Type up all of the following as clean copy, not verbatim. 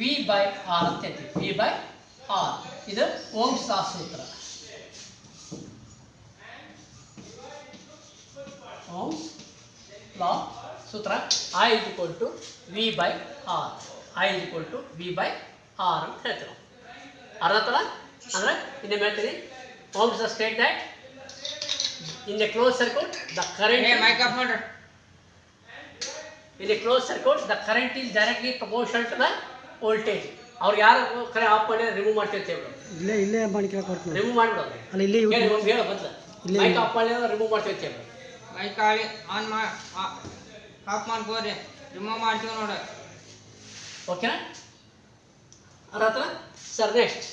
V by R ಅಂತ ಹೇಳ್ತೀವಿ. V by R ಇದು ಓಮ್ಸ್ ಲಾ ಸೂತ್ರ. ಓಮ್ಸ್ ಲಾ ಸೂತ್ರ I is equal to V by R. I is equal to V by R ಅಂತ ಹೇಳ್ತೀವಿ. ಅರ್ಥ ಆಯ್ತಲ್ಲ? ಅಂದರೆ ಇನ್ನೇನು ಹೇಳ್ತೀನಿ, Ohm's the state that in a closed circuit the current in a closed circuit the current is directly proportional to the voltage. ಅವ್ರು ಯಾರು ಕರೆ ಆಫ್ ಮಾಡಿ ರಿಮೂವ್ ಮಾಡ್ತೀವಿ ಅಂತ ಹೇಳ್ಬಿಡು. ಇಲ್ಲೇ ಮಾಡಿ ಕೇಳ್ಕೊಡ್ತೀನಿ. ರಿಮೂವ್ ಮಾಡಿಬಿಡೋದು. ಅಲ್ಲ ಇಲ್ಲೇ ಹೇಳು ಬದಲು ಮೈಕ್ ಆಫ್ ಮಾಡಿ ರಿಮೂವ್ ಮಾಡ್ತೀವಿ ಅಂತ ಹೇಳ್ಬಿಡು. ಮೈಕ್ ಆನ್ ಆಫ್ ಮಾಡ್ಕೋರಿ, ರಿಮೂವ್ ಮಾಡ್ತೀವಿ ನೋಡಿ. ಓಕೆನಾ? ಅರ್ಥ ಸರ್. ನೆಕ್ಸ್ಟ್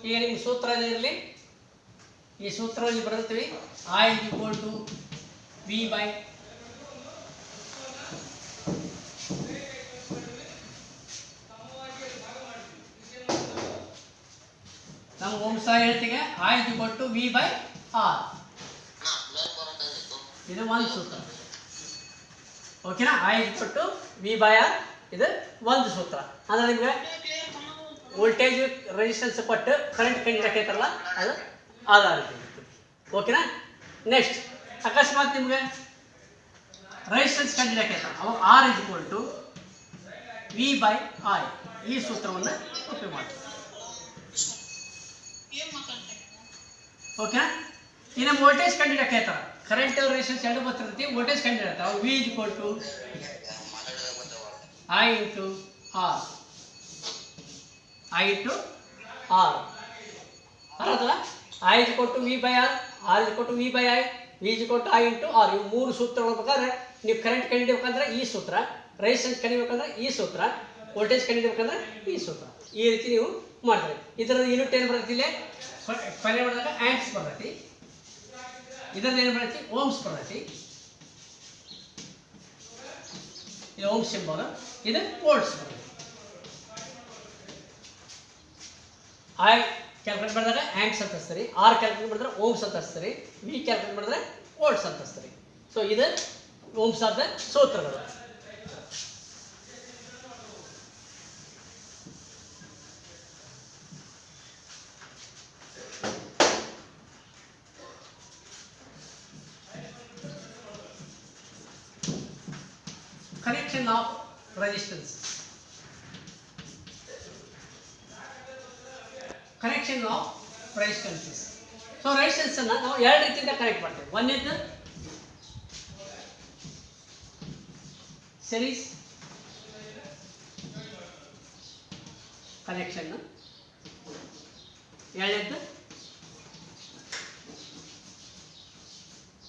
ಈಗ ನಿಮ್ಮ ಸೂತ್ರ ಇರಲಿ, ಈ ಸೂತ್ರದಲ್ಲಿ ಬರುತ್ತೀವಿ I is equal to V by ನಮ್ಮ ಓಮ್ಸ್ ಲಾ ಹೇಳ್ತೀವಿ I is equal to V by R. ಇದು ಒಂದು ಸೂತ್ರ. ಓಕೆನಾ? I is equal to V by R ಇದು ಒಂದು ಸೂತ್ರ. ಅಂದ್ರೆ ನಿಮಗೆ ವೋಲ್ಟೇಜ್ ರೆಸಿಸ್ಟೆನ್ಸ್ ಕೊಟ್ಟು ಕರೆಂಟ್ ಕಂಡಿಡಕೈತಾರಲ್ಲ ಅದು ಆಧಾರಿತ. ಓಕೆನಾ? ನೆಕ್ಸ್ಟ್ ಅಕಸ್ಮಾತ್ ನಿಮಗೆ ರೆಸಿಸ್ಟೆನ್ಸ್ ಕಂಡಿಡಕೈತಾರೆ ಅವಾಗ R is equal to V by I ಈ ಸೂತ್ರವನ್ನು ಉಪಯೋಗ ಮಾಡ್ತೀವಿ. ಓಕೆನಾ? ಇನ್ನು ವೋಲ್ಟೇಜ್ ಕಂಡಿಡಕೈತಾರೆ, ಕರೆಂಟ್ ರೆಸಿಸ್ಟೆನ್ಸ್ ಎರಡು ಬರ್ತಿರ್ತೀವಿ, ವೋಲ್ಟೇಜ್ ಕಂಡಿಡತ್ತೆ ಅವಾಗ V is equal to I into R. I into R. ಅರ್ಥಲ್ಲ? I is equal to V by R, R is equal to V by I, V is equal to I into R. ಇವು ಮೂರು ಸೂತ್ರಗಳ ಪ್ರಕಾರ ನೀವು current ಕಂಡಿಡಬೇಕಂದ್ರೆ ಈ ಸೂತ್ರ, resistance ಕಂಡಿಡಬೇಕಂದ್ರೆ ಈ ಸೂತ್ರ, voltage ಕಂಡಿಡಬೇಕಂದ್ರೆ ಈ ಸೂತ್ರ. ಈ ರೀತಿ ನೀವು ಮಾಡ್ತೀರಿ. ಇದರ ಯೂನಿಟ್ ಏನು ಬರ್ತೈತಿ? ಇಲ್ಲೇ ಫೈನಲ್ ಮಾಡಿದಾಗ ಆಂಪ್ಸ್ ಬರ್ತೈತಿ. ಇದರಲ್ಲಿ ಏನು ಬರ್ತೈತಿ? ಓಮ್ಸ್ ಬರ್ತೈತಿ. ಇದು ಓಮ್ಸ್ ಸಿಂಬಲ್, ಇದು ವೋಲ್ಟ್ಸ್ ಬರ್ತೈತಿ. I ಕ್ಯಾಲ್ಕುಲೇಟ್ ಮಾಡಿದಾಗ ಆಂಪ್ಸ್ ಅಂತ ಹಚ್ತೀರಿ, R ಕ್ಯಾಲ್ಕುಲೇಟ್ ಮಾಡಿದ್ರೆ ಓಮ್ಸ್ ಅಂತ ಹಚ್ತೀರಿ, V ಕ್ಯಾಲ್ಕುಲೇಟ್ ಮಾಡಿದ್ರೆ ವೋಲ್ಟ್ಸ್ ಅಂತ ಹಚ್ತೀರಿ. ಸೊ ಇದು ಓಮ್ಸ್ ಆದ ಸೂತ್ರಗಳು. Connection of resistance. Connection of resistances. So resistance ಅನ್ನು ನಾವು ಎರಡು ರೀತಿಯಿಂದ ಕನೆಕ್ಟ್ ಮಾಡ್ತೀವಿ. ಒಂದನೇದು series ಕನೆಕ್ಷನ್, ಎರಡನೇದು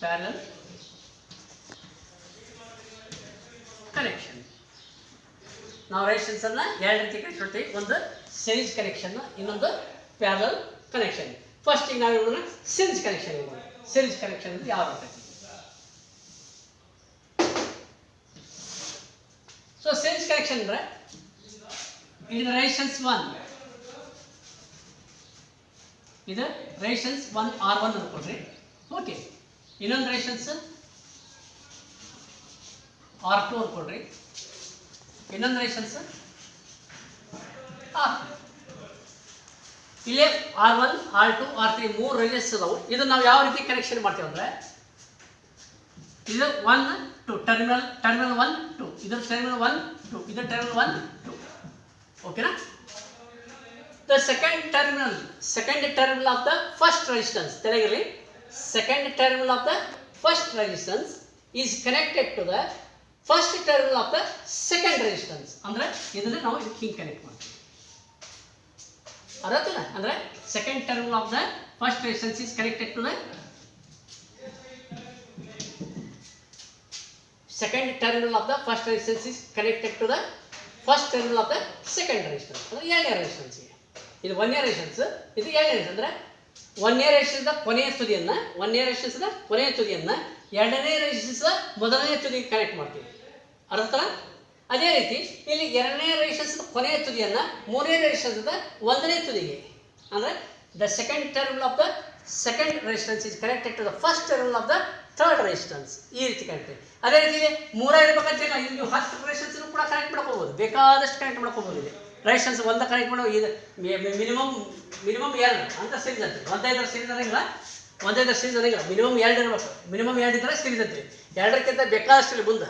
ಪ್ಯಾರಲಲ್ ಕನೆಕ್ಷನ್. ನಾವು ರೆಸಿಸ್ಟೆನ್ಸ್ ಅನ್ನ ಎರಡು ರೀತಿ ಕನೆಕ್ಟ್ ಮಾಡ್ತೀವಿ. ಒಂದು ಸೀರೀಸ್ ಕನೆಕ್ಷನ್, ಇನ್ನೊಂದು ಪ್ಯಾರಲಲ್ ಕನೆಕ್ಷನ್. ಫಸ್ಟ್ ಈಗ ನಾವು ನೋಡೋಣ ಸೀರೀಸ್ ಕನೆಕ್ಷನ್. ಸೀರೀಸ್ ಕನೆಕ್ಷನ್ ಅಂದ್ರೆ ಯಾವ ರೀತಿ? ಸೊ ಸೀರೀಸ್ ಕನೆಕ್ಷನ್ ಅಂದ್ರೆ ಇದು ರೆಸಿಸ್ಟೆನ್ಸ್ 1, ಇದು ರೆಸಿಸ್ಟೆನ್ಸ್ 1 R1 ಅನ್ಕೊಳ್ರಿ. ಓಕೆ, ಇನ್ನೊಂದು ರೆಸಿಸ್ಟೆನ್ಸ್ R2 ಅನ್ಕೊಳ್ರಿ, ಇನ್ನೊಂದು ರೆಸಿಸ್ಟೆನ್ಸ್ R2. ಇಲ್ಲೇ R1 R2 R3 ಮೂರು ರೆಸಿಸ್ಟೆನ್ಸ್ ಅದಾವು. ಇದು ನಾವು ಯಾವ ರೀತಿ ಕನೆಕ್ಷನ್ ಮಾಡ್ತೀವಿ ಅಂದ್ರೆ ಇದು 1 2 ಟರ್ಮಿನಲ್ 1 2, ಇದು ಟರ್ಮಿನಲ್ 1 2, ಇದು ಟರ್ಮಿನಲ್ 1 2. ಓಕೆನಾ? The second terminal of the first resistance, ತೆಲುಗಲ್ಲಿ second terminal of the first resistance is connected to the first terminal of the second resistance. ಅಂದ್ರೆ ಇದನ್ನ ನಾವು ಹಿಂಗೆ ಕನೆಕ್ಟ್ ಮಾಡ್ತೀವಿ. ಅರ್ಥನ? ಅಂದ್ರೆ second terminal of the first resistance is connected to the second terminal of the first resistance is connected to the first terminal of the second resistance. ಅಂದ್ರೆ ಎರಡನೇ resistance. ಇದು ಒಂದನೇ ರೆಸಿಸ್ಟೆನ್ಸ್, ಇದು ಎರಡನೇ ರೆಸಿಸ್ಟೆನ್ಸ್. ಅಂದ್ರೆ ಒಂದನೇ ರೆಸಿಸ್ಟೆನ್ಸ್ ಕೊನೆಯ ತುದಿಯನ್ನ, ಒಂದನೇ ರೆಸಿಸ್ಟೆನ್ಸ್ ಕೊನೆಯ ತುದಿಯನ್ನ ಎರಡನೇ ರೆಸಿಸ್ಟೆನ್ಸ್ ಮೊದಲನೇ ತುದಿಗೆ ಕನೆಕ್ಟ್ ಮಾಡ್ತೀವಿ. ಅರ್ಥ? ಅದೇ ರೀತಿ ಇಲ್ಲಿ ಎರಡನೇ ರೆಸಿಸ್ಟೆನ್ಸ್ ಕೊನೆಯ ತುದಿಯನ್ನ ಮೂರನೇ ರೆಸಿಸ್ಟೆನ್ಸ್ ಒಂದನೇ ತುದಿಗೆ, ಅಂದ್ರೆ the second terminal of the second resistance is connected to the first terminal of the third resistance ಈ ರೀತಿ ಕನೆಕ್ಟ್. ಅದೇ ರೀತಿ ಮೂರ ಇರಬೇಕಂತಿಲ್ಲ, ಇಲ್ಲಿ ನೀವು 10 ರೆಸಿಸ್ಟೆನ್ಸ್ ಕೂಡ ಕನೆಕ್ಟ್ ಮಾಡ್ಕೋಬಹುದು, ಬೇಕಾದಷ್ಟು ಕನೆಕ್ಟ್ ಮಾಡ್ಕೋಬಹುದು. ಇಲ್ಲಿ ರೆಸಿಸ್ಟೆನ್ಸ್ ಒಂದ ಕನೆಕ್ಟ್ ಮಾಡೋ ಇದು ಮಿನಿಮಮ್ 2 ಅಂತ ಸೀರೀಸ್ ಅಂತ. 15 ಸೀರೀಸ್ ಅನ್ನಂಗಿಲ್ಲ, 15 ಸೀರೀಸ್ ಅನ್ನಂಗಿಲ್ಲ, ಮಿನಿಮಮ್ 2 ಇರಬೇಕು. ಮಿನಿಮಮ್ 2 ಇದ್ರೆ ಸೀರೀಸ್ ಅಂತೀವಿ. 2ಕ್ಕಿಂತ ಬೇಕಾದಷ್ಟು ಇಲ್ಲಿ ಮುಂದೆ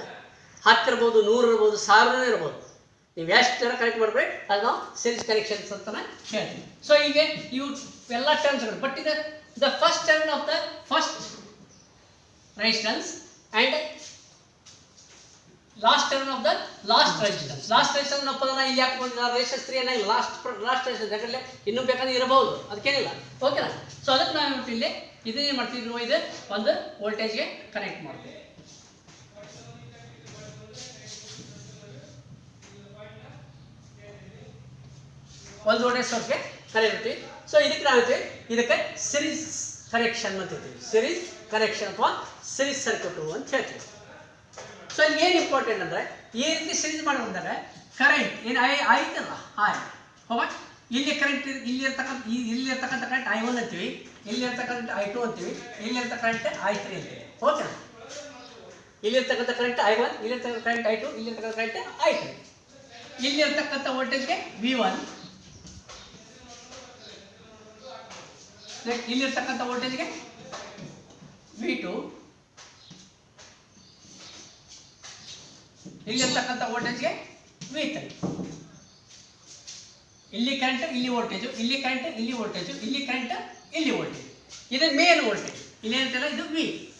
10 ಇರ್ಬೋದು, 100 ಇರ್ಬೋದು, 1000 ಇರ್ಬೋದು. ನೀವು ಎಷ್ಟು ಕನೆಕ್ಟ್ ಮಾಡ್ಬೇಡಿ ಅದು ನಾವು ಸೀರೀಸ್ ಕನೆಕ್ಷನ್ಸ್ ಅಂತಾನೆ ಹೇಳ್ತೀವಿ. ಸೊ ಹೀಗೆ ಇವು ಎಲ್ಲ ಟರ್ಮ್ಸ್ಗಳು. ಬಟ್ ಇದು the first term of the first resistance and last term of the last resistance. Last resistance ನಾವು ಪದನ ಇಲ್ಲಿ ಹಾಕೊಂಡು ರೆಸಿಸ್ಟೆನ್ಸ್ 3 ಅನ್ನಂಗಿಲ್ಲ, ಲಾಸ್ಟ್ ರೆಸಿಸ್ಟೆನ್ಸ್. ಯಾಕಂದರೆ ಇನ್ನೂ ಬೇಕಾದ್ರೆ ಇರಬಹುದು, ಅದಕ್ಕೇನಿಲ್ಲ. ಓಕೆನಾ? ಸೊ ಅದಕ್ಕೆ ನಾವು ಇಲ್ಲಿ ಇದನ್ನೇನು ಮಾಡ್ತೀವಿ, ಇದು ಒಂದು ವೋಲ್ಟೇಜ್ಗೆ ಕನೆಕ್ಟ್ ಮಾಡ್ತೀವಿ. ಒಂದು ವೋಲ್ಟೇಜ್ ಸೋರ್ಸ್ಗೆ ಕನೆಕ್ಟ್ ಮಾಡ್ತೀವಿ. ಸೊ ಇದಕ್ಕೆ ನಾವು ಹೇಳ್ತೀವಿ, ಇದಕ್ಕೆ ಸಿರೀಸ್ ಕನೆಕ್ಷನ್ ಅಂತ ಹೇಳ್ತೀವಿ. ಸಿರೀಸ್ ಕನೆಕ್ಷನ್ ಅಥವಾ ಸಿರೀಸ್ ಸರ್ಕ್ಯೂಟು ಅಂತ ಹೇಳ್ತೀವಿ. ಸೊ ಇಲ್ಲಿ ಏನು ಇಂಪಾರ್ಟೆಂಟ್ ಅಂದರೆ, ಈ ರೀತಿ ಸಿರೀಸ್ ಮಾಡೋದಂದರೆ ಕರೆಂಟ್ ಏನು ಆಯ್ತಲ್ಲ, ಹೋಗ ಇಲ್ಲಿ ಕರೆಂಟ್ ಇಲ್ಲಿರ್ತಕ್ಕಂಥ ಕರೆಂಟ್ I1 ಅಂತೀವಿ, ಇಲ್ಲಿರ್ತಕ್ಕಂಥ I2 ಅಂತೀವಿ, ಇಲ್ಲಿರ್ತಕ್ಕಂಥ I3 ಅಂತೀವಿ. ಓಕೆನಾ? ಇಲ್ಲಿರ್ತಕ್ಕಂಥ ಕರೆಂಟ್ I1, ಇಲ್ಲಿರ್ತಕ್ಕಂಥ ಕರೆಂಟ್ I2, ಇಲ್ಲಿರ್ತಕ್ಕಂಥ ಕರೆಂಟ್ I3. ಇಲ್ಲಿರ್ತಕ್ಕಂಥ ವೋಲ್ಟೇಜ್ಗೆ V1, ಇಲ್ಲಿರ್ತಕ್ಕಂಥ ವೋಲ್ಟೇಜ್ಗೆ V2, ಇಲ್ಲಿರ್ತಕ್ಕಂಥ ವೋಲ್ಟೇಜ್ಗೆ V3. ಇಲ್ಲಿ ಕರೆಂಟ್, ಇಲ್ಲಿ ವೋಲ್ಟೇಜು, ಇಲ್ಲಿ ಕರೆಂಟ್, ಇಲ್ಲಿ ವೋಲ್ಟೇಜು, ಇಲ್ಲಿ ಕರೆಂಟ್, ಇಲ್ಲಿ ವೋಲ್ಟೇಜ್. ಇದು ಮೇನ್ ವೋಲ್ಟೇಜ್. ಇಲ್ಲಿ ಏನಂತಲ್ಲ, ಇದು V,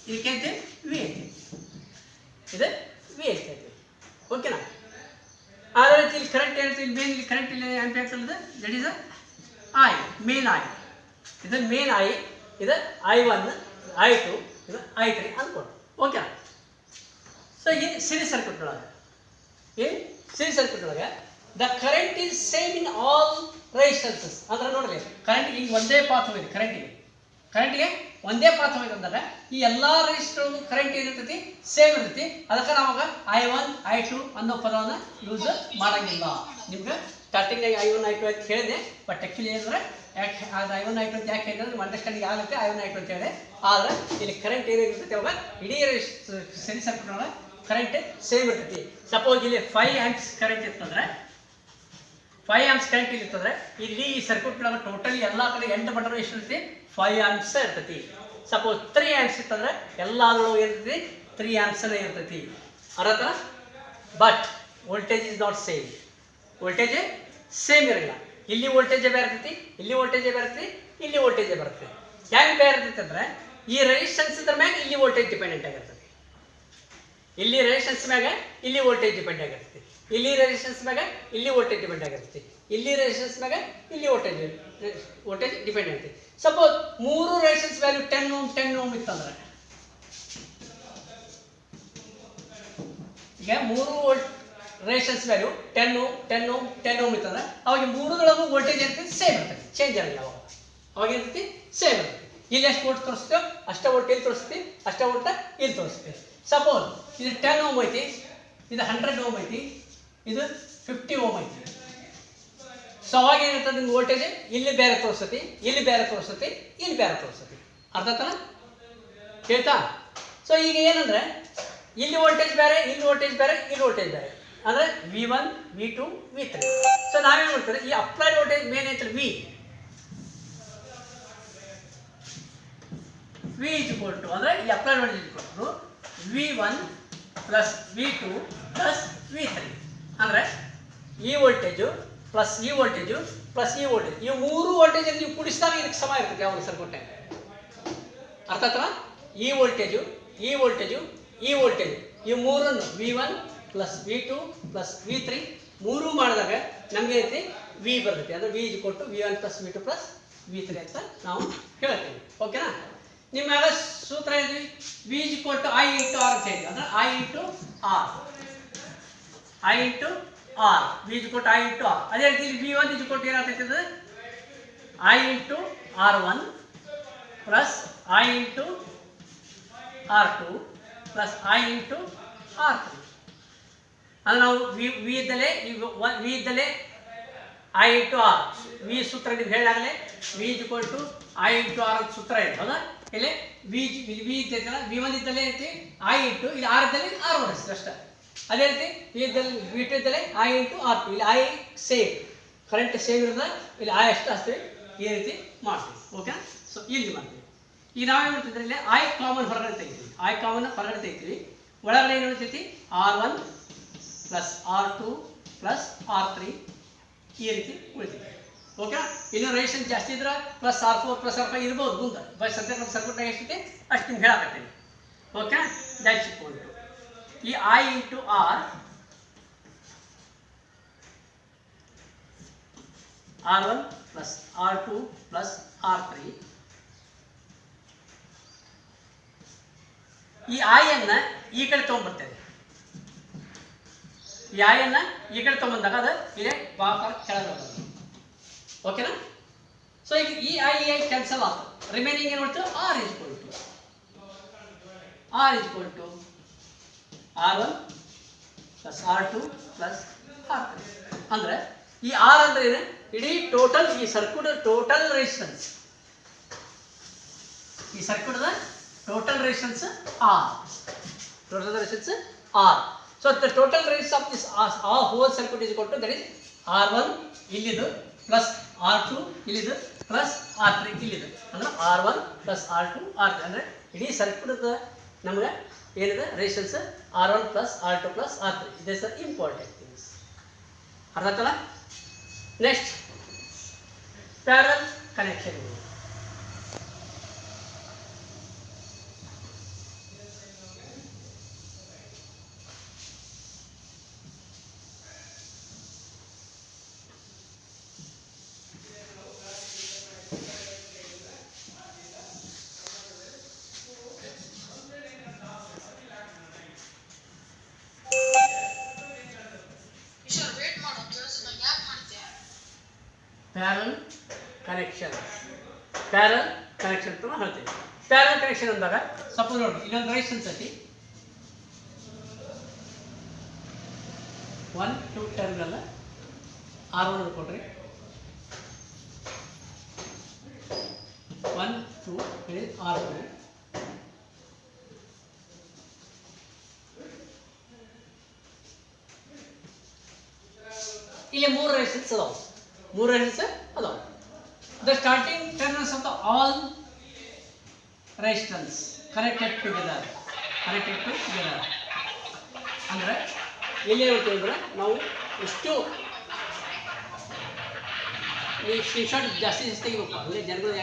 ಇದಕ್ಕೆ ಅಂತ V ಅಂತೀವಿ, ಇದು V ಅಂತ ಹೇಳ್ತೀವಿ. ಓಕೆನಾ? ಅದೇ ರೀತಿ ಇಲ್ಲಿ ಕರೆಂಟ್ ಹೇಳ್ತೀವಿ, ಇಲ್ಲಿ ಮೇನ್, ಇಲ್ಲಿ ಕರೆಂಟ್ ಇಲ್ಲಿ ಅಂತ ಹೇಳ್ತದೆ, that is I, main I. ಇದು ಮೇನ್ I, ಇದು I1, I2, ಇದು I3 ಅಂದ್ಕೊಂಡು. ಓಕೆನಾ? ಸೊ ಈ ಸಿರೀಸ್ ಸರ್ಕ್ಯೂಟ್ ಒಳಗೆ, the current is same in all resistances. ಅಂದ್ರೆ ನೋಡ್ರಿ, ಕರೆಂಟ್ ಈಗ ಒಂದೇ ಪಾತ್ ಹೋಗಿದೆ, ಕರೆಂಟಿಗೆ ಒಂದೇ ಪಾತ್ ಹೋಗಿದೆ ಅಂದರೆ ಈ ಎಲ್ಲ ರೆಸಿಸ್ಟರ್ ಕರೆಂಟ್ ಏನಿರ್ತೈತಿ ಸೇಮ್ ಇರ್ತೈತಿ. ಅದಕ್ಕೆ ನಾವಾಗ I1, I2 ಅನ್ನೋ ಪದವನ್ನು ಯೂಸ್ ಮಾಡಂಗಿಲ್ಲ. ನಿಮ್ಗೆ ಸ್ಟಾರ್ಟಿಂಗಾಗಿ I1, I2 ಅಂತ ಹೇಳಿದೆ, ಬಟ್ ಆ್ಯಕ್ಚುಲಿ ಏನಂದ್ರೆ ಯಾಕೆ ಅದು I1, I2 ಅಂತ ಯಾಕೆ ಹೇಳಿದ್ರೆ ನಿಮ್ಮ ಅಂಡರ್ಸ್ಟ್ಯಾಂಡಿಂಗ್ ಆಗುತ್ತೆ I1, I2 ಅಂತ ಹೇಳಿದೆ. ಆದರೆ ಇಲ್ಲಿ ಕರೆಂಟ್ ಏನಿರ್ತೈತಿ ಅವಾಗ ಇಡೀ ಸಿರೀಸ್ ಸರ್ಕ್ಯೂಟ್ ಒಳಗೆ ಕರೆಂಟ್ ಸೇಮ್ ಇರ್ತೈತಿ. ಸಪೋಸ್ ಇಲ್ಲಿ 5 ಆಂಪ್ಸ್ ಕರೆಂಟ್ ಇರ್ತಂದ್ರೆ, 5 ಆಂಪ್ಸ್ ಕರೆಂಟ್ ಇರ್ತಂದ್ರೆ ಇಲ್ಲಿ ಈ ಸರ್ಕ್ಯೂಟ್ ಒಳಗೆ ಟೋಟಲಿ ಎಲ್ಲ ಕಡೆ 8 ಬಟನ್ ಎಷ್ಟು ಇರ್ತೈತಿ, 5 ಆಂಪ್ಸ್ ಇರ್ತೈತಿ. ಸಪೋಸ್ 3 ಆಂಪ್ಸ್ ಇರ್ತಂದ್ರೆ ಎಲ್ಲದರೊಳಗೆ ಇರ್ತೈತಿ 3 ಆಂಪ್ಸ್ ಇರ್ತೈತಿ. ಅರ್ಥ? But voltage is not same. Voltage same ಇರಲ್ಲ. ಇಲ್ಲಿ ವೋಲ್ಟೇಜ್ ಬೇರೆ ಇರ್ತೈತಿ, ಇಲ್ಲಿ ವೋಲ್ಟೇಜ್ ಬೇರೆ ಇರ್ತೈತಿ, ಇಲ್ಲಿ ವೋಲ್ಟೇಜ್ ಬರ್ತೈತಿ. ಹೆಂಗೆ ಬೇರೆ ಇರ್ತೈತಿ ಅಂದ್ರೆ, ಈ ರೆಸಿಸ್ಟೆನ್ಸ್ ಇದ್ರ ಮ್ಯಾಗ ಇಲ್ಲಿ ವೋಲ್ಟೇಜ್ ಡಿಪೆಂಡೆಂಟ್ ಆಗಿರ್ತೈತಿ. ಇಲ್ಲಿ ರೆಸಿಸ್ಟೆನ್ಸ್ ಮ್ಯಾಗ ಇಲ್ಲಿ ವೋಲ್ಟೇಜ್ ಡಿಪೆಂಡ್ ಆಗಿರ್ತೈತಿ, ಇಲ್ಲಿ ರೆಸಿಸ್ಟೆನ್ಸ್ ಮ್ಯಾಗ ಇಲ್ಲಿ ವೋಲ್ಟೇಜ್ ಡಿಪೆಂಡ್ ಆಗಿರ್ತೈತಿ, ಇಲ್ಲಿ ರೆಸಿಸ್ಟೆನ್ಸ್ ಮ್ಯಾಗ ಇಲ್ಲಿ ವೋಲ್ಟೇಜ್ ಡಿಪೆಂಡ್ ಆಗಿರ್ತೈತಿ. ಸಪೋಸ್ 3 ರೆಸಿಸ್ಟೆನ್ಸ್ ವ್ಯಾಲ್ಯೂ 10 ಓಮ್ ಇತ್ತಂದ್ರೆ, ಈಗ 3 ರೆಸಿಸ್ಟೆನ್ಸ್ ವ್ಯಾಲ್ಯೂ 10 ಓಮ್ ಇತ್ತಂದ್ರೆ ಅವಾಗ 3 ವೋಲ್ಟೇಜ್ ಇರ್ತೈತಿ ಸೇಮ್ ಇರ್ತೈತಿ, ಚೇಂಜ್ ಆಗಿಲ್ಲ. ಅವಾಗ ಇರ್ತೈತಿ ಸೇಮ್ ಇರ್ತೈತಿ. ಇಲ್ಲಿ ಎಷ್ಟು ವೋಲ್ಟ್ ತೋರಿಸ್ತೀವಿ ಅಷ್ಟೇ ವೋಲ್ಟ್ ಇಲ್ಲಿ ತೋರಿಸ್ತೀವಿ, ಅಷ್ಟೇ ವೋಲ್ಟ್ ಇಲ್ಲಿ ತೋರಿಸ್ತೀವಿ. ಸಪೋಸ್ ಇದು 10 ಓಮ್ ಐತಿ, ಇದು 100 ಓಮ್ ಐತಿ, ಇದು 50 ಓಮ್ ಐತಿ. ಸೊ ಅವಾಗ ಏನಿರ್ತದೆ, ನಿಮ್ಮ ವೋಲ್ಟೇಜ್ ಇಲ್ಲಿ ಬೇರೆ ತೋರಿಸ್ತೈತಿ, ಇಲ್ಲಿ ಬೇರೆ ತೋರಿಸ್ತೈತಿ, ಇಲ್ಲಿ ಬೇರೆ ತೋರಿಸ್ತೈತಿ. ಅರ್ಥ ಆಯ್ತಲ್ಲ? ಕೇಳ್ತಾ? ಸೊ ಈಗ ಏನಂದ್ರೆ, ಇಲ್ಲಿ ವೋಲ್ಟೇಜ್ ಬೇರೆ, ಇಲ್ಲಿ ವೋಲ್ಟೇಜ್ ಬೇರೆ, ಇಲ್ಲಿ ವೋಲ್ಟೇಜ್ ಬೇರೆ. ಅಂದರೆ V1, V2, V3. ಸೊ ನಾವೇನು ಮಾಡ್ತಾರೆ, ಈ ಅಪ್ಲೈಡ್ ವೋಲ್ಟೇಜ್ ಮೇನ್ ಐತಲ್ಲ V ಇಸ್ ಈಕ್ವಲ್ ಟು, ಅಂದರೆ ಈ applied voltage equal to V1 plus V2 plus V3. ಅಂದರೆ ಈ ವೋಲ್ಟೇಜು ಪ್ಲಸ್ ಈ ವೋಲ್ಟೇಜು ಪ್ಲಸ್ ಈ ವೋಲ್ಟೇಜ್, ಈ 3 ವೋಲ್ಟೇಜ್ ನೀವು ಕೂಡಿಸಿದಾಗ ಇದಕ್ಕೆ ಸಮ ಇರ್ತದೆ ಯಾವಾಗ ಸರ್ಕ್ಯೂಟ್. ಅರ್ಥ ಆಯ್ತಲ್ಲ? ಈ ವೋಲ್ಟೇಜು, ಈ ವೋಲ್ಟೇಜು, ಈ ವೋಲ್ಟೇಜ್, ಈ ಮೂರನ್ನು V1 plus V2 plus V3 ಮೂರು ಮಾಡಿದಾಗ ನಮಗೆ ಐತಿ V ಬರ್ತೈತಿ. ಅಂದರೆ V is equal to V1 plus V2 plus V3 ಅಂತ ನಾವು ಹೇಳ್ತೀವಿ. ಓಕೆನಾ? ನಿಮ್ಮಾಗ ಸೂತ್ರ ಇದ್ವಿ, V is equal to I into R ಅಂತ ಹೇಳಿ, ಅಂದರೆ I into R, V is equal to I into R. ಅದೇ ರೀತಿ ಇಲ್ಲಿ V1 ಇಸ್ ಈಕ್ವಲ್ ಟು ಏನಾಗ್ತೈತಿ ಅಂದರೆ I into R1 plus I into R2 plus I into R3. ಅಂದರೆ ನಾವು ವಿ ಇದ್ದಲೇ I ಇಂಟು R, ವಿ ಸೂತ್ರ ನೀವು ಹೇಳಾಗಲೇ V is equal to I into R ಅಂತ ಸೂತ್ರ ಇದೆ. ಹೌದಾ? ಇಲ್ಲಿ ವಿ ಇದ್ದೈತಲ್ಲ V1 ಇದ್ದಲ್ಲಿ ಐತಿ I ಇಂಟು ಇಲ್ಲಿ R ಇದ್ದಲ್ಲಿ R1 ಅಷ್ಟೇ. ಅದೇ ರೀತಿ V2 ಇದ್ದಲ್ಲಿ I ಇಂಟು R2 ಇಲ್ಲಿ I ಸೇಮ್ ಕರೆಂಟ್ ಸೇಮ್ ಇರೋದ ಇಲ್ಲಿ I ಅಷ್ಟು ಹಚ್ತೀವಿ ಈ ರೀತಿ ಮಾಡ್ತೀವಿ. ಓಕೆ, ಸೊ ಇಲ್ಲಿ ಮಾಡ್ತೀವಿ. ಈಗ ನಾವೇನು ಮಾಡ್ತಿದ್ರೆ ಇಲ್ಲಿ I ಕಾಮನ್ ಹೊರಗಡೆ ತೆಗಿತೀವಿ. I ಕಾಮನ್ ಹೊರಗಡೆ ತೆಗಿತೀವಿ. ಒಳಗಡೆ ಏನು ಉಳಿತೈತಿ R1 plus R2 plus R3 ಈ ರೀತಿ ಉಳಿತೈತಿ. ಓಕೆ, ಇನ್ನು ರೇಷನ್ ಜಾಸ್ತಿ ಇದ್ರೆ ಪ್ಲಸ್ R4 ಪ್ಲಸ್ R5 ಇರ್ಬೋದು ಮುಂದೆ. ಬಟ್ ಸದ್ಯ ನಮ್ಮ ಸರ್ಕ್ಯೂಟ್ನಾಗ ಎಷ್ಟೈತಿ ಅಷ್ಟು ನಿಮ್ಗೆ ಹೇಳಕತ್ತೀನಿ. ಓಕೆ, ದ್ಯಾಟ್ಸ್ ಇಕ್ವಲ್ ಟು ಈ I into R R1 plus R2 plus R3 ಈ I ಅನ್ನ ಈ ಕಡೆ ತೊಗೊಂಡ್ಬರ್ತೇವೆ. ಈ I ಅನ್ನ ಈ ಕಡೆ ತೊಗೊಂಬಂದಾಗ ಅದು ಇಲ್ಲೇ ಬಾಕರ್ ಕೆಳಗೆ ಬರ್ತದೆ. ಓಕೆನಾ? ಸೊ ಈಗ ಈ I ಕ್ಯಾನ್ಸಲ್ ಆಯ್ತು. ರಿಮೈನಿಂಗ್ ಏನು ಮಾಡ್ತು R is equal to R1 plus R2 plus R3 ಅಂದರೆ ಈ R ಅಂದ್ರೆ ಏನು? ಇಡೀ ಟೋಟಲ್ ಈ ಸರ್ಕ್ಯೂಟ್ ಟೋಟಲ್ ರೆಸಿಸ್ಟೆನ್ಸ್, ಈ ಸರ್ಕ್ಯೂಟ್ದ total resistance R. Total resistance R. So the total resistance of this whole circuit is equal to that is R1 ಇಲ್ಲಿದು plus R2 ಇಲ್ಲಿದು plus R3 ಇಲ್ಲಿದು ಅಂದ್ರೆ R1 plus R2 R3 ಅಂದ್ರೆ ಇಡೀ circuit ನಮಗೆ ಏನಿದೆ resistance R1 plus R2 plus R3. This is important things. ಅರ್ಥ ಆಯ್ತಲ್ಲ? Next parallel connection. Parallel connection ಅಂತ ಹೇಳ್ತೀವಿ. ಪ್ಯಾರಲ್ ಕನೆಕ್ಷನ್ ಅಂದಾಗ ಸಪೋಸ್ ನೋಡಿ ಇಲ್ಲೊಂದು ರೆಸಿಸ್ಟೆನ್ಸ್ ಐತಿ, 1 2 ಟರ್ಮಿನಲ್ R1 ಅನ್ಕೊಳ್ರಿ, 1 2 R2 ಇಲ್ಲಿ 3 ರೆಸಿಸ್ಟೆನ್ಸ್ ಅದಾವ. The starting terminals of the all resistance connected together. ಅಂದ್ರೆ ಎಲ್ಲಿ ಹೇಳ್ತೀವಿ ಅಂದ್ರೆ ನಾವು ಎಷ್ಟು ಈ ಸ್ಕ್ರೀನ್ಶಾಟ್ ಜಾಸ್ತಿ ತೆಗಿಬೇಕು. ಅಲ್ಲಿ ಜನಗಳು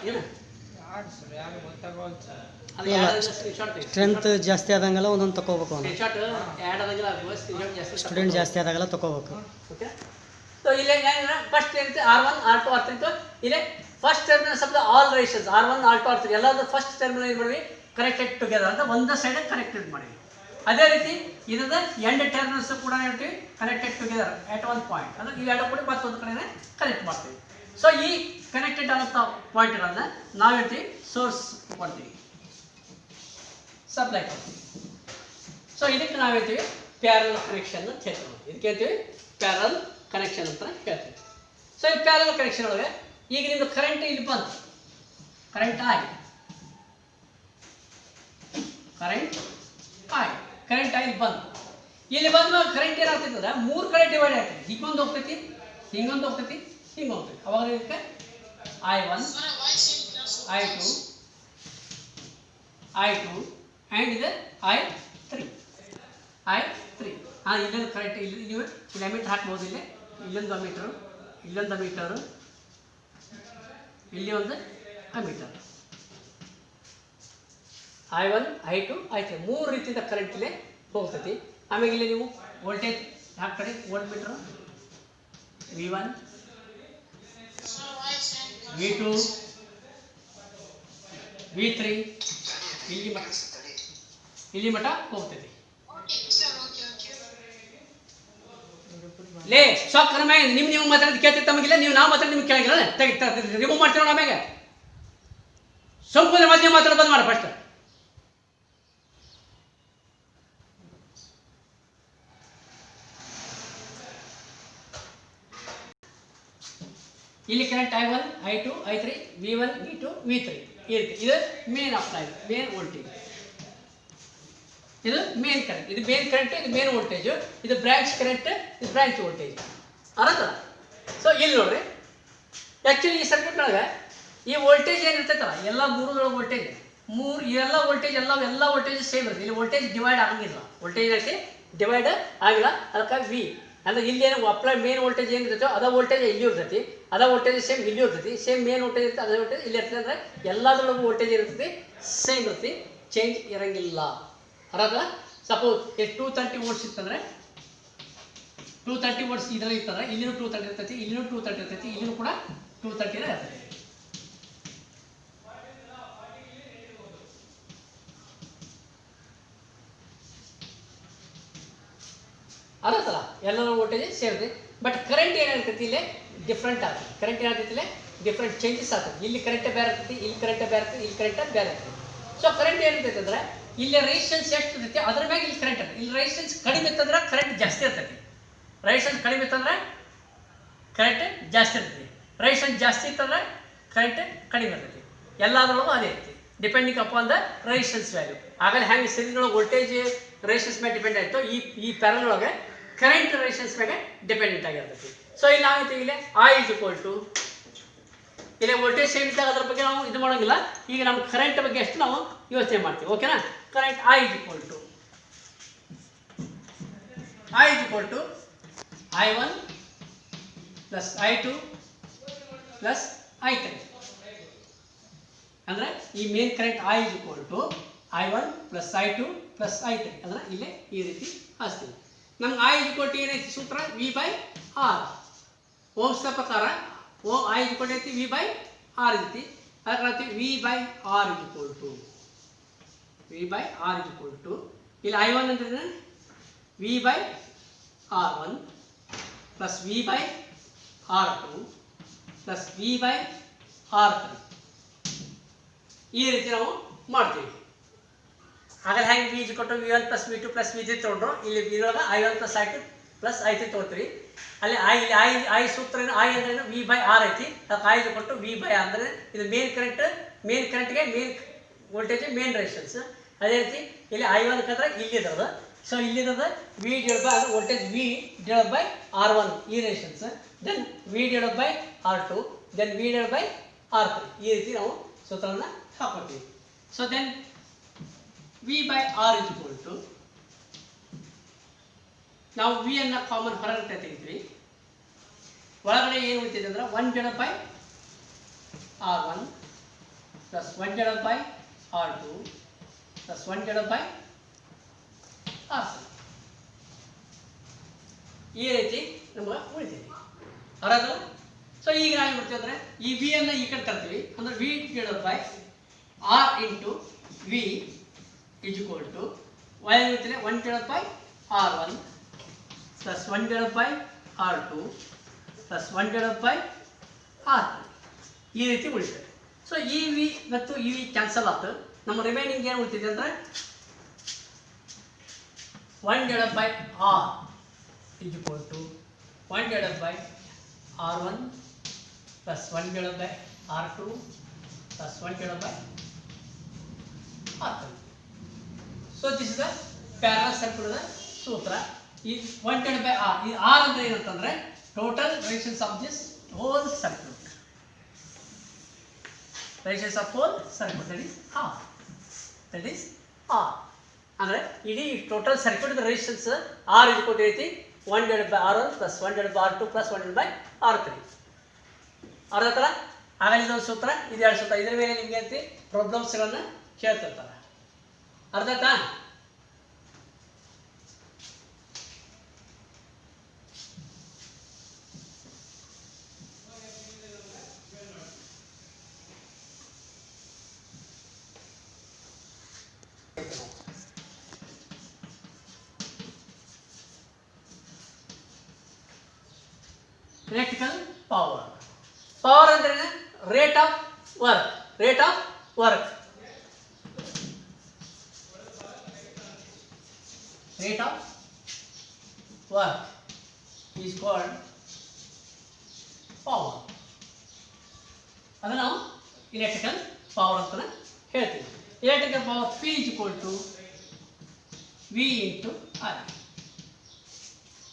ಏನು ಸ್ಟ್ರೆಂತ್ ಜಾಸ್ತಿ ಆದಂಗೆಲ್ಲ ಒಂದೊಂದು ತಗೋಬೇಕು. ಸ್ಕ್ರೀನ್ಶಾಟ್ ಆ್ಯಡ್ ಆದಂಗೆಲ್ಲ ಸ್ಕ್ರೀನ್ಶಾಟ್ ಜಾಸ್ತಿ ಸ್ಟೂಡೆಂಟ್ ಜಾಸ್ತಿ ಆದಾಗೆಲ್ಲ ತಗೋಬೇಕು. ಓಕೆ, ಸೊ ಇಲ್ಲೇ ಏನಿದೆ ಫಸ್ಟ್ ಏನಿದೆ R1 R2 R3 ಇತ್ತು. ಇಲ್ಲೇ ಫಸ್ಟ್ ಟರ್ಮಿನಲ್ ಶಬ್ದ all resistance R1 R2 R3 ಎಲ್ಲಾದ್ರೂ ಫಸ್ಟ್ ಟರ್ಮಿನಲ್ ಏನು ಮಾಡಿವಿ ಕನೆಕ್ಟೆಡ್ ಟುಗೆದರ್ ಅಂತ ಒಂದು ಸೈಡ್ ಕನೆಕ್ಟೆಡ್ ಮಾಡಿವಿ. ಅದೇ ರೀತಿ ಇದದ ಎಂಡ್ ಟರ್ಮಿನಲ್ಸ್ ಕೂಡ ಹೇಳ್ತೀವಿ connected together at one point ಅಂದ್ರೆ ಈ ಎರಡು ಕೂಡ ಮತ್ತೊಂದು ಕಡೆ ಕನೆಕ್ಟ್ ಮಾಡ್ತೀವಿ. ಸೊ ಈ ಕನೆಕ್ಟೆಡ್ ಆದಂಥ ಪಾಯಿಂಟ್ಗಳನ್ನ ನಾವು ಹೇಳ್ತೀವಿ ಸೋರ್ಸ್ ಕೊಡ್ತೀವಿ, ಸಪ್ಲೈ ಕೊಡ್ತೀವಿ. ಸೊ ಇದಕ್ಕೆ ನಾವು ಹೇಳ್ತೀವಿ ಪ್ಯಾರಲ್ ಕನೆಕ್ಷನ್ ಅಂತ ಹೇಳ್ತೀವಿ. ಇದಕ್ಕೆ ಹೇಳ್ತೀವಿ ಪ್ಯಾರಲ್ ಕನೆಕ್ಷನ್ ಅಂತ ಹೇಳ್ತೀವಿ. ಸೊ ಈ ಪ್ಯಾರಲ್ ಕನೆಕ್ಷನ್ ಒಳಗೆ ಈಗ ನಿಮ್ದು ಕರೆಂಟ್ ಇಲ್ಲಿ ಬಂತು, ಕರೆಂಟ್ ಆಗಿ ಬಂತು. ಇಲ್ಲಿ ಬಂದ ಕರೆಂಟ್ ಏನಾಗ್ತೈತೆ ಅಂದ್ರೆ 3 ಕಡೆ ಡಿವೈಡ್ ಆಗ್ತೈತಿ. ಹಿಂಗೊಂದು ಹೋಗ್ತೈತಿ, ಹಿಂಗೊಂದು ಹೋಗ್ತೈತಿ, ಹಿಂಗೆ ಹೋಗ್ತೈತಿ. ಅವಾಗ ಇದಕ್ಕೆ I1 I2 ಆ್ಯಂಡ್ ಇದೆ I3 ಇಲ್ಲೊಂದು ಕರೆಂಟ್ ಇಲ್ಲಿ ನೀವು ಇಲ್ಲಿ ಅಮೀಟರ್ ಹಾಕ್ಬೋದು. ಇಲ್ಲೊಂದು ಅಮೀಟರು, ಇಲ್ಲೊಂದು ಅಮೀಟರು, ಇಲ್ಲಿ ಒಂದು ಅಮೀಟರ್. I1 I2 I3 3 ರೀತಿಯಿಂದ ಕರೆಂಟ್ ಇಲ್ಲೇ ಹೋಗ್ತೈತಿ. ಆಮೇಲೆ ಇಲ್ಲಿ ನೀವು ವೋಲ್ಟೇಜ್ ಹಾಕ್ತಾರೆ, volt meter V1 V2 V3 ಇಲ್ಲಿ ಮಟ್ಟ ಹೋಗ್ತೈತಿ. ಲೇ ಸಾಕು ನಮ್ಮ ನೀವು ಮಾತಾಡೋದು ಕೇಳ್ತೈತೆ ತಮಗಿಲ್ಲ, ನಾವು ಮಾತಾಡೋದು ನಿಮ್ಗೆ ಕೇಳಂಗಿಲ್ಲ. ರಿಮೂವ್ ಮಾಡ್ತೀವಿ ನೋಡಿ. ಆಮ್ಯಾಗ ಸಂಪೂರ್ಣ ಮಾಧ್ಯಮ ಮಾತಾಡೋದು ಬಂದ್ ಮಾಡ ಫಸ್ಟ್. ಇಲ್ಲಿ current I1 I2 I3 V1 V2 V3 ಈ ರೀತಿ ಇದು ಮೇನ್ ಅಪ್ಲೈ ಮೇನ್ ವೋಲ್ಟೇಜ್, ಇದು ಮೇನ್ ಕರೆಂಟ್, ಇದು ಮೇನ್ ಕರೆಂಟ್, ಇದು ಮೇನ್ ವೋಲ್ಟೇಜ್, ಇದು ಬ್ರಾಂಚ್ ಕರೆಂಟ್, ಇದು ಬ್ರಾಂಚ್ ವೋಲ್ಟೇಜ್ ಅರ್ಥ. ಸೊ ಇಲ್ಲಿ ನೋಡ್ರಿ ಆ್ಯಕ್ಚುಲಿ ಈ ಸರ್ಕ್ಯೂಟ್ ಒಳಗೆ ಈ ವೋಲ್ಟೇಜ್ ಏನಿರ್ತೈತಲ್ಲ ಎಲ್ಲ ಮೂರುಗಳ ವೋಲ್ಟೇಜ್ ಎಲ್ಲ ವೋಲ್ಟೇಜ್ ಎಲ್ಲ ವೋಲ್ಟೇಜ್ ಸೇಮ್ ಇರುತ್ತೆ. ಇಲ್ಲಿ ವೋಲ್ಟೇಜ್ ಡಿವೈಡ್ ಆಗಂಗಿಲ್ಲ, ವೋಲ್ಟೇಜ್ ಐತಿ ಡಿವೈಡ್ ಆಗಿಲ್ಲ. ಅದಕ್ಕಾಗಿ ವಿ ಅಂದರೆ ಇಲ್ಲಿ ಏನು ಅಪ್ಲೈ ಮೇನ್ ವೋಲ್ಟೇಜ್ ಏನಿರ್ತೈತೋ ಅದ ವೋಲ್ಟೇಜ್ ಇಲ್ಲಿ ಇರ್ತೈತಿ, ಅದ ವೋಲ್ಟೇಜ್ ಸೇಮ್ ಇಲ್ಲಿ ಇರ್ತೈತಿ, ಸೇಮ್ ಮೇನ್ ವೋಲ್ಟೇಜ್ ಇರ್ತದೆ ಅದೇ ವೋಲ್ಟೇಜ್ ಇಲ್ಲಿ ಇರ್ತದೆ. ಅಂದರೆ ಎಲ್ಲದರೊಳಗೂ ವೋಲ್ಟೇಜ್ ಇರ್ತೈತಿ ಸೇಮ್ ಇರ್ತೈತಿ, ಚೇಂಜ್ ಇರಂಗಿಲ್ಲ ಅರ್ಥ. ಸಪೋಸ್ 230 ವೋಲ್ಟ್ಸ್ ಇತ್ತಂದರೆ 230 ವೋಲ್ಟ್ಸ್ ಇದರಲ್ಲಿ ಇರ್ತಂದ್ರೆ ಇಲ್ಲಿನೂ 230 ಇರ್ತೈತಿ, ಇಲ್ಲಿನೂ 230 ಇರ್ತೈತಿ, ಇಲ್ಲಿನೂ ಕೂಡ 230 ಇರ್ತೈತಿ. ಅರ್ಥಲ್ಲ ಎಲ್ಲರ ವೋಲ್ಟೇಜ್ ಸೇರಿದೆ. ಬಟ್ ಕರೆಂಟ್ ಏನಿರ್ತೈತಿ ಇಲ್ಲಿ ಡಿಫ್ರೆಂಟ್ ಆಗ್ತದೆ. ಕರೆಂಟ್ ಏನಾಗ್ತೈತಿ ಇಲ್ಲಿ ಡಿಫ್ರೆಂಟ್ ಚೇಂಜಸ್ ಆಗ್ತದೆ. ಇಲ್ಲಿ ಕರೆಂಟ್ ಬೇರೆ ಇರ್ತೈತಿ, ಇಲ್ಲಿ ಕರೆಂಟ್ ಬೇರೆ ಇರ್ತೈತಿ, ಇಲ್ಲಿ ಕರೆಂಟ್ ಬೇರೆ ಇರ್ತೈತಿ. ಸೊ ಕರೆಂಟ್ ಏನಿರ್ತೈತೆ ಅಂದರೆ ಇಲ್ಲಿ ರೆಸಿಸ್ಟೆನ್ಸ್ ಎಷ್ಟು ಇರ್ತೈತಿ ಅದ್ರ ಮ್ಯಾಗ ಇಲ್ಲಿ ಕರೆಂಟ್ ಇರ್ತೈತಿ. ಇಲ್ಲಿ ರೆಸಿಸ್ಟೆನ್ಸ್ ಕಡಿಮೆ ಇತ್ತಂದ್ರೆ ಕರೆಂಟ್ ಜಾಸ್ತಿ ಇರ್ತೈತಿ, ರೆಸಿಸ್ಟೆನ್ಸ್ ಕಡಿಮೆ ಇತ್ತಂದ್ರೆ ಕರೆಂಟ್ ಜಾಸ್ತಿ ಇರ್ತೈತಿ, ರೆಸಿಸ್ಟೆನ್ಸ್ ಜಾಸ್ತಿ ಇತ್ತಂದ್ರೆ ಕರೆಂಟ್ ಕಡಿಮೆ ಇರ್ತೈತಿ. ಎಲ್ಲದರೊಳಗೂ ಅದೇ ಇರ್ತೈತಿ depending upon the resistance value. ಆಗಲೇ ಹೆಂಗೆ ಸೀರೀಸ್ನೊಳಗೆ ವೋಲ್ಟೇಜ್ ರೆಸಿಸ್ಟೆನ್ಸ್ ಮೇಲೆ ಡಿಪೆಂಡ್ ಆಯಿತು, ಈ ಪ್ಯಾರಲ್ ಒಳಗೆ ಕರೆಂಟ್ ರೆಸಿಸ್ಟೆನ್ಸ್ ಮೇಲೆ ಡಿಪೆಂಡೆಂಟ್ ಆಗಿರ್ತೈತಿ. ಸೊ ಇಲ್ಲಿ ನಾವೈತಿ ಇಲ್ಲಿ I = ಇಲ್ಲಿ ವೋಲ್ಟೇಜ್ ಸೇಮ್ ಇದ್ದಾಗ ಅದ್ರ ಬಗ್ಗೆ ನಾವು ಇದು ಮಾಡೋಂಗಿಲ್ಲ. ಈಗ ನಮ್ಮ ಕರೆಂಟ್ ಬಗ್ಗೆ ಅಷ್ಟು ನಾವು ಯೋಚನೆ ಮಾಡ್ತೀವಿ. ಓಕೆನಾ? Current I = I1 + I2 + I3 ಅಂದರೆ ಈ main current I = I1 + I2 + I3 ಅಂದರೆ ಇಲ್ಲೇ ಈ ರೀತಿ ಹಾಸ್ತೀವಿ. ನಮ್ಗೆ I = ಏನೈತಿ ಸೂತ್ರ V/R. ಓಮ್ಸ್ನ ಪ್ರಕಾರ I = V/R ಇರ್ತಿ. ಅದಕ್ಕೆ V/R = ಇಲ್ಲಿ I1 ಅಂದ್ರೆ V/R1 + V/R2 + V/R3 ಈ ರೀತಿ ನಾವು ಮಾಡ್ತೀವಿ. ಹಾಗಾದ್ರೆ ಹೆಂಗೆ V = V1 + V2 + V3 ತೊಗೊಂಡ್ರು ಇಲ್ಲಿ ಇದರೊಳಗೆ I1 + I2 + I3 ತೊಗೊಳ್ತೀವಿ. ಅಲ್ಲಿ I ಸೂತ್ರ I ಅಂದ್ರೆ V/R ಐತಿ. ಅದಕ್ಕೆ I = V/R ಅಂದರೆ ಇದು ಮೇನ್ ಕರೆಂಟ್ಗೆ ಮೇನ್ ವೋಲ್ಟೇಜ್ ಮೇನ್ ರೆಸಿಸ್ಟೆನ್ಸ್. ಅದೇ ರೀತಿ ಇಲ್ಲಿ I1 ಅಂದ್ರೆ ಇಲ್ಲಿದ್ದದ. ಸೊ ಇಲ್ಲಿದ್ದದ V / ವೋಲ್ಟೇಜ್ V/R1 ಈ resistance, then V/R2, then V/R3 ಈ ರೀತಿ ನಾವು ಸೂತ್ರವನ್ನು ಹಾಕೊಳ್ತೀವಿ. ಸೊ ದೆನ್ V/R = ನಾವು V ಅನ್ನು ಕಾಮನ್ ಹೊರಗಡೆ ತೆಗಿತೀವಿ. ಒಳಗಡೆ ಏನು ಉಳಿತಿದೆ ಅಂದ್ರೆ 1/R1 + 1/R2 + 1/R3 ಈ ರೀತಿ ನಮಗೆ ಉಳಿತಿದೆ ಅರ್ಥ. ಸೊ ಈಗ ನಾವು ಏನು ಮಾಡ್ತೀವಿ ಅಂದರೆ ಈ V ಅನ್ನು ಈ ಕಡೆ ತರ್ತೀವಿ. ಅಂದರೆ V/R × V = ಉಳಿತಿದೆ 1/R1 + 1/R2 + 1/R3 ಈ ರೀತಿ ಉಳಿತದೆ. ಸೊ ಈ V ಮತ್ತು ಈ V ಕ್ಯಾನ್ಸಲ್ ಆಯ್ತು. ನಮ್ಮ ರಿಮೈನಿಂಗ್ ಏನು ಉಳಿತಿದೆ ಅಂದರೆ 1/R = 1/R1 + 1/R2 + 1/R3. So this is the parallel circuit ಸೂತ್ರ. ಈ 1/R ಈ R ಅಂದ್ರೆ ಏನಂತಂದ್ರೆ total resistance of this whole circuit. Resistance of whole circuit that is R. ಅಂದರೆ ಇಡೀ ಟೋಟಲ್ ಸರ್ಕ್ಯೂಟ್ ರೆಸಿಸ್ಟೆನ್ಸ್ R = ಐತಿ 1/R1 + 1/R2 + 1/R3 ಅರ್ಥ. ಆಗ ಇದೊಂದು ಸೂತ್ರ, ಇದು ಎರಡು ಸೂತ್ರ. ಇದರ ಮೇಲೆ ನಿಮಗೆ ಐತಿ ಪ್ರಾಬ್ಲಮ್ಸ್ಗಳನ್ನು ಕೇಳ್ತಿರ್ತಾರೆ. ಅರ್ಥ ಆಯ್ತಾ? Electrical power. ಪವರ್ ಅಂದ್ರೆ rate of work. Rate of work is called power. ಅದನ್ನು ನಾವು electrical ಪವರ್ ಅಂತ ಹೇಳ್ತೀವಿ. Electrical power P = V × I.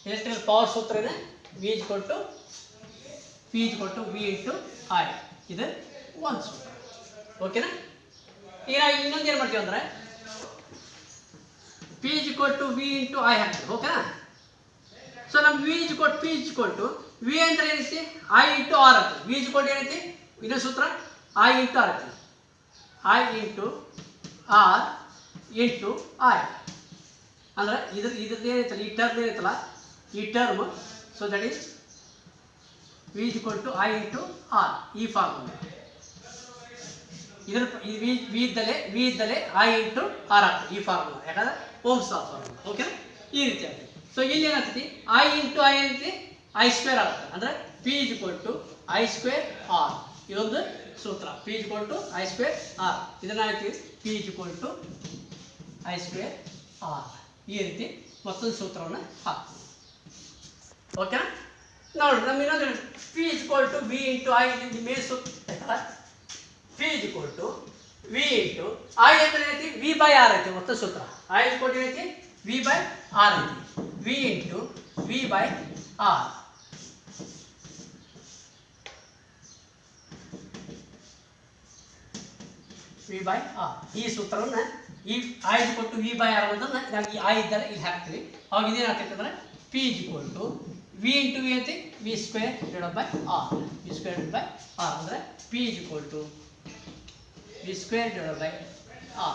Electrical power ಸೂತ್ರ ಇದೆ V = P = V × I. ಇದು ಒಂದು ಸೂತ್ರ. ಓಕೆನಾ? ಈಗ ಇನ್ನೊಂದು ಏನು ಮಾಡ್ತೀವಿ ಅಂದರೆ P = V × I ಹಾಕ್ತೀವಿ. ಓಕೆನಾ? ಸೊ ನಮ್ಗೆ V ಅಂದ್ರೆ ಏನೈತಿ I × R ಅಂತ. V = ಏನೈತಿ ಇನ್ನೊಂದು ಸೂತ್ರ I × R ಐತಿ. I × R × I ಅಂದ್ರೆ ಇದ್ರದ್ದು ಏನೈತಲ್ಲ ಈ ಟರ್ಮ್ ಏನೈತಲ್ಲ ಈ term. So that is V = I × R ಈ ಫಾರ್ಮುಲಾ. ಇದ್ರ ವಿ ಇದ್ದಲೇ I × R ಆಗ್ತದೆ ಈ ಫಾರ್ಮುಲಾ. ಯಾಕಂದ್ರೆ ಓಮ್ಸ್ ಲಾ ಫಾರ್ಮುಲಾ. ಓಕೆನಾ? ಈ ರೀತಿ ಆಗ್ತದೆ. ಸೊ ಇಲ್ಲಿ ಏನಾಗ್ತೈತಿ I × I ಏನೈತಿ I² ಆಗುತ್ತೆ. ಅಂದರೆ P = I² R ಇದೊಂದು ಸೂತ್ರ. P = I² R ಇದನ್ನ ಹಾಕ್ತೀವಿ P = I² R ಈ ರೀತಿ ಮತ್ತೊಂದು ಸೂತ್ರವನ್ನು ಹಾಕ್ತೀವಿ. ಓಕೆನಾ? ನೋಡಿ ನಮ್ಗೆ ಇನ್ನೊಂದು P = V × I ಇಲ್ಲಿ ಮೇಲ್ ಸೂತ್ರ. P = V × I ಅಂದ್ರೆ ಏನೈತಿ V/R ಐತಿ ಮತ್ತೊಂದು ಸೂತ್ರ. I = ಏನೈತಿ V/R ಐತಿ. V × V/R V/R ಈ ಸೂತ್ರವನ್ನು ಈ I = V/R ಅನ್ನೋದನ್ನ ನಾವು ಈ I ಇದ್ದರೆ ಇಲ್ಲಿ ಹಾಕ್ತೀವಿ. ಅವಾಗ ಇದೇನಾಗ್ತೈತೆ ಅಂದರೆ P = V × V ಐತಿ V² / R V² / R ಅಂದರೆ P = V² / R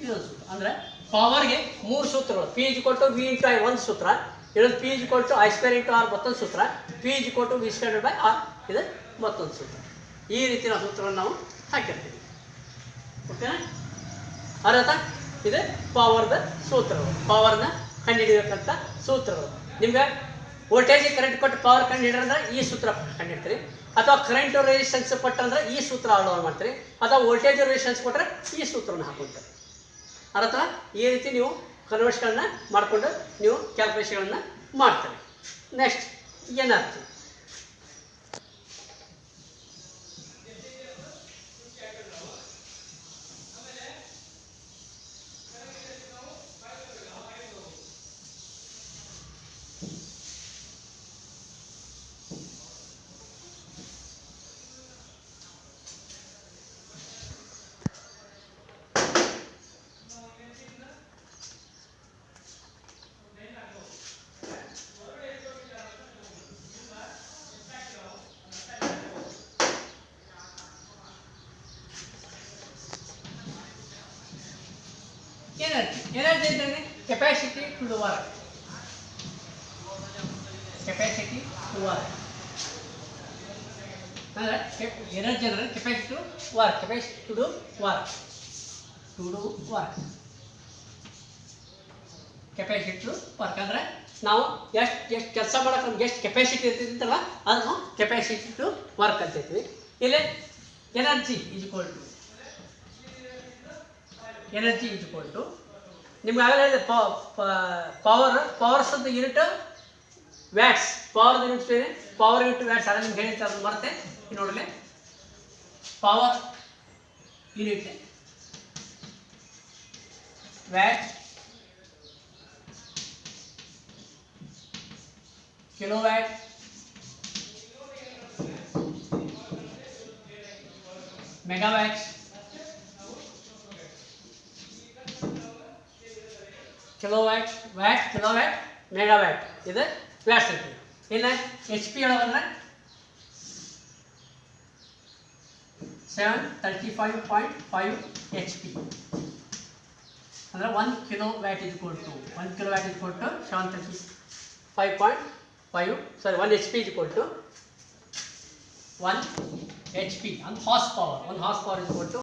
ಇದೊಂದು ಸೂತ್ರ. ಅಂದರೆ ಪವರ್ಗೆ ಮೂರು ಸೂತ್ರಗಳು. P = V × I ಒಂದು ಸೂತ್ರ, ಇನ್ನೊಂದು P = I² × R ಮತ್ತೊಂದು ಸೂತ್ರ, P = V² / R ಇದು ಮತ್ತೊಂದು ಸೂತ್ರ. ಈ ರೀತಿ ನಾವು ಸೂತ್ರವನ್ನು ನಾವು ಹಾಕಿರ್ತೀವಿ. ಓಕೆನಾ? ಅರ್ಥ? ಇದು ಪವರ್ದ ಸೂತ್ರಗಳು. ಪವರ್ನ ಕಂಡುಹಿಡಿಯಬೇಕಂತ ಸೂತ್ರಗಳು. ನಿಮ್ಗೆ ವೋಲ್ಟೇಜ್ ಕರೆಂಟ್ ಕೊಟ್ಟು ಪವರ್ ಕಂಡುಹಿಡಿದ್ರೆ ಈ ಸೂತ್ರ ಕಂಡುಹಿಡ್ತೀರಿ, ಅಥವಾ ಕರೆಂಟ್ ರೆಸಿಸ್ಟೆನ್ಸ್ ಕೊಟ್ಟಂದ್ರೆ ಈ ಸೂತ್ರ ಅಳವಡಿಕೆ ಮಾಡ್ತೀರಿ, ಅಥವಾ ವೋಲ್ಟೇಜ್ ರೆಸಿಸ್ಟೆನ್ಸ್ ಕೊಟ್ಟರೆ ಈ ಸೂತ್ರವನ್ನು ಹಾಕೊಳ್ತಾರೆ. ಅರ್ಥ? ಈ ರೀತಿ ನೀವು ಕನ್ವರ್ಷನ್ಗಳನ್ನ ಮಾಡಿಕೊಂಡು ನೀವು ಕ್ಯಾಲ್ಕುಲೇಷನ್ಗಳನ್ನ ಮಾಡ್ತೀರಿ. ನೆಕ್ಸ್ಟ್ ಏನಾಗ್ತದೆ ಎನರ್ಜಿ ಅಂದರೆ capacity to the work. Capacity to work ಅಂದರೆ ಎನರ್ಜಿ ಅಂದರೆ capacity to work. Capacity to do work. Capacity to work ಅಂದರೆ ನಾವು ಎಷ್ಟು ಕೆಲಸ ಮಾಡೋಕೆ ನಮ್ಗೆ ಎಷ್ಟು ಕೆಪಾಸಿಟಿ ಇರ್ತಿತ್ತಲ್ಲ ಅದನ್ನು ಕೆಪಾಸಿಟಿ ಟು ವರ್ಕ್ ಅಂತ ಹೇಳ್ತೀವಿ. ಇಲ್ಲಿ ಎನರ್ಜಿ = ನಿಮ್ಗೆ ಆಗಲೇ ಹೇಳಿದೆ ಪವರ್ಸ್ ಅಂತ ಯೂನಿಟ್ ವ್ಯಾಟ್ಸ್. ಪವರ್ ಯೂನಿಟ್ಸ್ ಬೇರೆ, ಪವರ್ ಯೂನಿಟ್ ವ್ಯಾಟ್ಸ್. ಅಲ್ಲ ನಿಮ್ಗೆ ಹೇಳಿರ್ತಾರೆ ಅದು ಮರೆತೆ ನೋಡಲಿ. Power unit watt, kilowatt, megawatt, kilowatt, watt, kilowatt, megawatt ಇದು ವ್ಯಾಟ್ಸ್ ಐತಿ. ಇನ್ನು HP ಒಳಗಂದ್ರೆ 735.5 HP ಅಂದರೆ 1 ಕಿಲೋವ್ಯಾಟ್ = 735.5 ಸಾರಿ 1 HP = 1 HP. ಒಂದು ಹಾರ್ಸ್ ಪವರ್ =